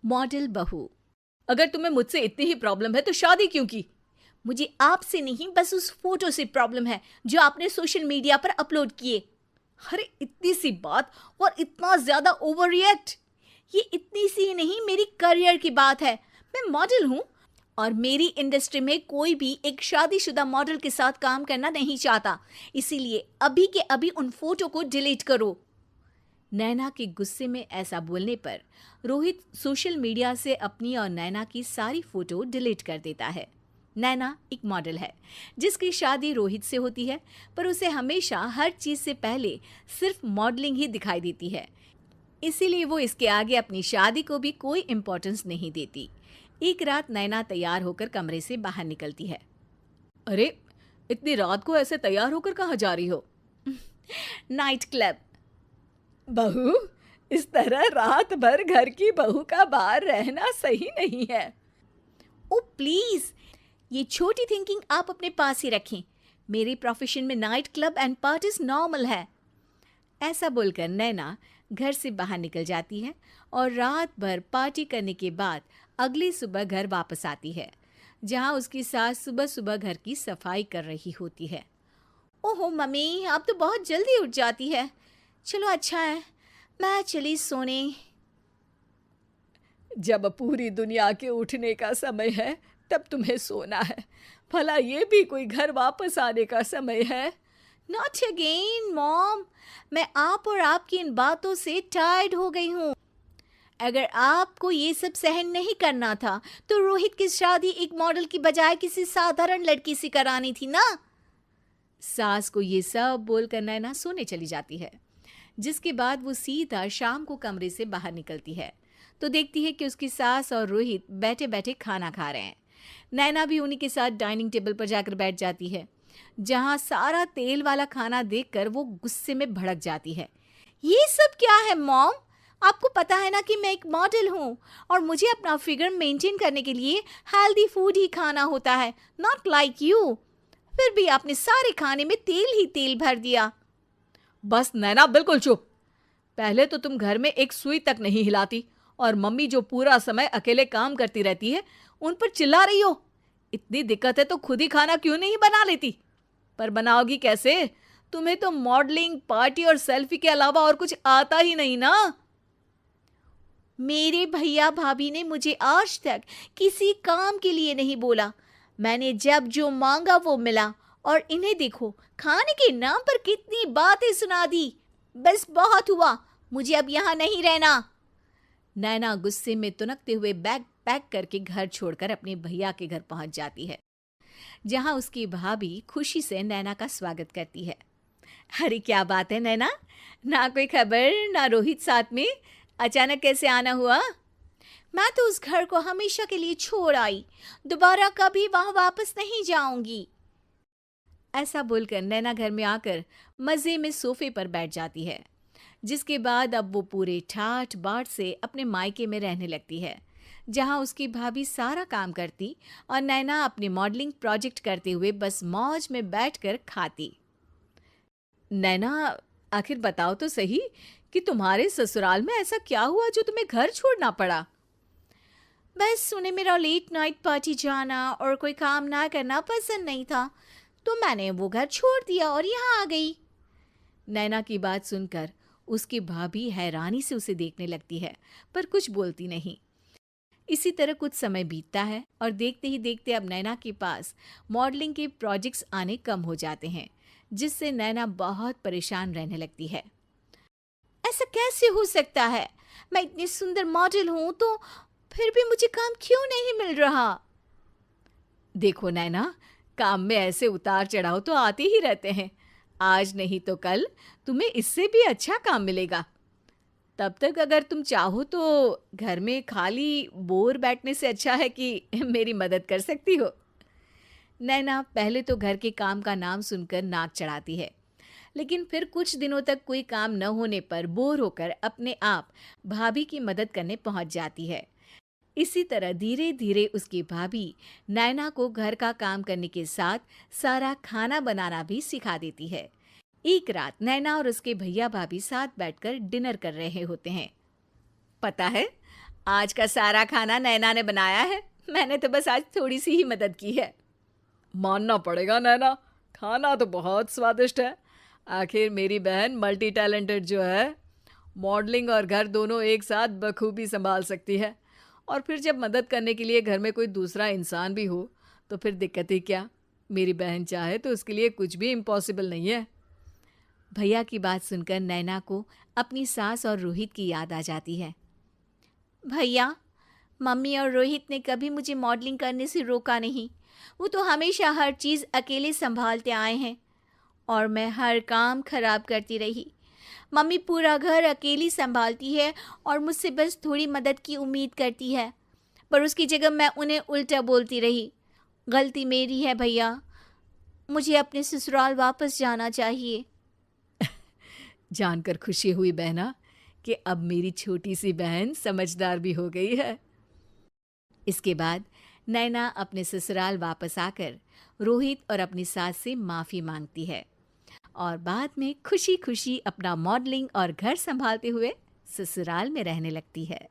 Model बहू। अगर तुम्हें मुझसे इतनी ही प्रॉब्लम है तो शादी क्यों की? मुझे आपसे नहीं, बस उस फोटो से प्रॉब्लम है जो आपने सोशल मीडिया पर अपलोड किए। अरे इतनी सी बात और इतना ज्यादा ओवर रिएक्ट। ये इतनी सी नहीं, मेरी करियर की बात है। मैं मॉडल हूँ और मेरी इंडस्ट्री में कोई भी एक शादीशुदा मॉडल के साथ काम करना नहीं चाहता। इसीलिए अभी के अभी उन फोटो को डिलीट करो। नैना के गुस्से में ऐसा बोलने पर रोहित सोशल मीडिया से अपनी और नैना की सारी फोटो डिलीट कर देता है। नैना एक मॉडल है जिसकी शादी रोहित से होती है, पर उसे हमेशा हर चीज से पहले सिर्फ मॉडलिंग ही दिखाई देती है। इसीलिए वो इसके आगे अपनी शादी को भी कोई इम्पोर्टेंस नहीं देती। एक रात नैना तैयार होकर कमरे से बाहर निकलती है। अरे इतनी रात को ऐसे तैयार होकर कहाँ जा रही हो? Night club. बहू, इस तरह रात भर घर की बहू का बाहर रहना सही नहीं है। ओ प्लीज, ये छोटी थिंकिंग आप अपने पास ही रखें। मेरे प्रोफेशन में night club and parties normal है। ऐसा बोलकर नैना घर से बाहर निकल जाती है और रात भर पार्टी करने के बाद अगली सुबह घर वापस आती है, जहां उसकी सास सुबह सुबह घर की सफाई कर रही होती है। ओहो मम्मी, आप तो बहुत जल्दी उठ जाती है। चलो अच्छा है, मैं चली सोने। जब पूरी दुनिया के उठने का समय है तब तुम्हें सोना है। भला ये भी कोई घर वापस आने का समय है? नॉट अगेन मॉम, मैं आप और आपकी इन बातों से टायर्ड हो गई हूँ। अगर आपको ये सब सहन नहीं करना था तो रोहित की शादी एक मॉडल की बजाय किसी साधारण लड़की से करानी थी ना। सास को ये सब बोलकर नैना सोने चली जाती है, जिसके बाद वो सीधा शाम को कमरे से बाहर निकलती है तो देखती है कि उसकी सास और रोहित बैठे बैठे खाना खा रहे हैं। नैना भी उन्हीं के साथ डाइनिंग टेबल पर जाकर बैठ जाती है, जहां सारा तेल वाला खाना देखकर वो गुस्से में भड़क जाती है। ये सब क्या है मॉम? आपको पता है ना कि मैं एक मॉडल हूँ और मुझे अपना फिगर मेंटेन करने के लिए हेल्दी फूड ही खाना होता है, नॉट लाइक यू। फिर भी आपने सारे खाने में तेल ही तेल भर दिया। बस नैना, बिल्कुल चुप। पहले तो तुम घर में एक सुई तक नहीं हिलाती और मम्मी जो पूरा समय अकेले काम करती रहती है उन पर चिल्ला रही हो। इतनी दिक्कत है तो खुद ही खाना क्यों नहीं बना लेती? पर बनाओगी कैसे? तुम्हें तो मॉडलिंग, पार्टी और सेल्फी के अलावा और कुछ आता ही नहीं ना। मेरे भैया भाभी ने मुझे आज तक किसी काम के लिए नहीं बोला। मैंने जब जो मांगा वो मिला और इन्हें देखो, खाने के नाम पर कितनी बातें सुना दी। बस बहुत हुआ, मुझे अब यहाँ नहीं रहना। नैना गुस्से में तुनकते हुए बैग पैक करके घर छोड़कर अपने भैया के घर पहुंच जाती है, जहां उसकी भाभी खुशी से नैना का स्वागत करती है। अरे क्या बात है नैना, ना कोई खबर ना रोहित साथ में, अचानक कैसे आना हुआ? मैं तो उस घर को हमेशा के लिए छोड़ आई, दोबारा कभी वहां वापस नहीं जाऊंगी। ऐसा बोलकर नैना घर में आकर मजे में सोफे पर बैठ जाती है, जिसके बाद अब वो पूरे ठाठ बाट से अपने मायके में रहने लगती है, जहां उसकी भाभी सारा काम करती और नैना अपनी मॉडलिंग प्रोजेक्ट करते हुए बस मौज में बैठकर खाती। नैना, आखिर बताओ तो सही कि तुम्हारे ससुराल में ऐसा क्या हुआ जो तुम्हें घर छोड़ना पड़ा? बस उन्हें मेरा लेट नाइट पार्टी जाना और कोई काम ना करना पसंद नहीं था, तो मैंने वो घर छोड़ दिया और यहाँ आ गई। नैना की बात सुनकर उसकी भाभी हैरानी से उसे देखने लगती है, पर कुछ बोलती नहीं। इसी तरह कुछ समय बीतता है और देखते ही देखते अब नैना के पास मॉडलिंग के प्रोजेक्ट्स आने कम हो जाते हैं, जिससे नैना बहुत परेशान रहने लगती है। ऐसा कैसे हो सकता है? मैं इतनी सुंदर मॉडल हूं तो फिर भी मुझे काम क्यों नहीं मिल रहा? देखो नैना, काम में ऐसे उतार चढ़ाव तो आते ही रहते हैं। आज नहीं तो कल तुम्हें इससे भी अच्छा काम मिलेगा। तब तक अगर तुम चाहो तो घर में खाली बोर बैठने से अच्छा है कि मेरी मदद कर सकती हो। नैना पहले तो घर के काम का नाम सुनकर नाक चढ़ाती है, लेकिन फिर कुछ दिनों तक कोई काम न होने पर बोर होकर अपने आप भाभी की मदद करने पहुंच जाती है। इसी तरह धीरे धीरे उसकी भाभी नैना को घर का काम करने के साथ सारा खाना बनाना भी सिखा देती है। एक रात नैना और उसके भैया भाभी साथ बैठकर डिनर कर रहे होते हैं। पता है, आज का सारा खाना नैना ने बनाया है, मैंने तो बस आज थोड़ी सी ही मदद की है। मानना पड़ेगा नैना, खाना तो बहुत स्वादिष्ट है। आखिर मेरी बहन मल्टी टैलेंटेड जो है, मॉडलिंग और घर दोनों एक साथ बखूबी संभाल सकती है। और फिर जब मदद करने के लिए घर में कोई दूसरा इंसान भी हो तो फिर दिक्कत ही क्या। मेरी बहन चाहे तो उसके लिए कुछ भी इम्पॉसिबल नहीं है। भैया की बात सुनकर नैना को अपनी सास और रोहित की याद आ जाती है। भैया, मम्मी और रोहित ने कभी मुझे मॉडलिंग करने से रोका नहीं। वो तो हमेशा हर चीज़ अकेले संभालते आए हैं और मैं हर काम खराब करती रही। मम्मी पूरा घर अकेली संभालती है और मुझसे बस थोड़ी मदद की उम्मीद करती है, पर उसकी जगह मैं उन्हें उल्टा बोलती रही। गलती मेरी है भैया, मुझे अपने ससुराल वापस जाना चाहिए। जानकर खुशी हुई बहना कि अब मेरी छोटी सी बहन समझदार भी हो गई है। इसके बाद नैना अपने ससुराल वापस आकर रोहित और अपनी सास से माफ़ी मांगती है और बाद में खुशी खुशी अपना मॉडलिंग और घर संभालते हुए ससुराल में रहने लगती है।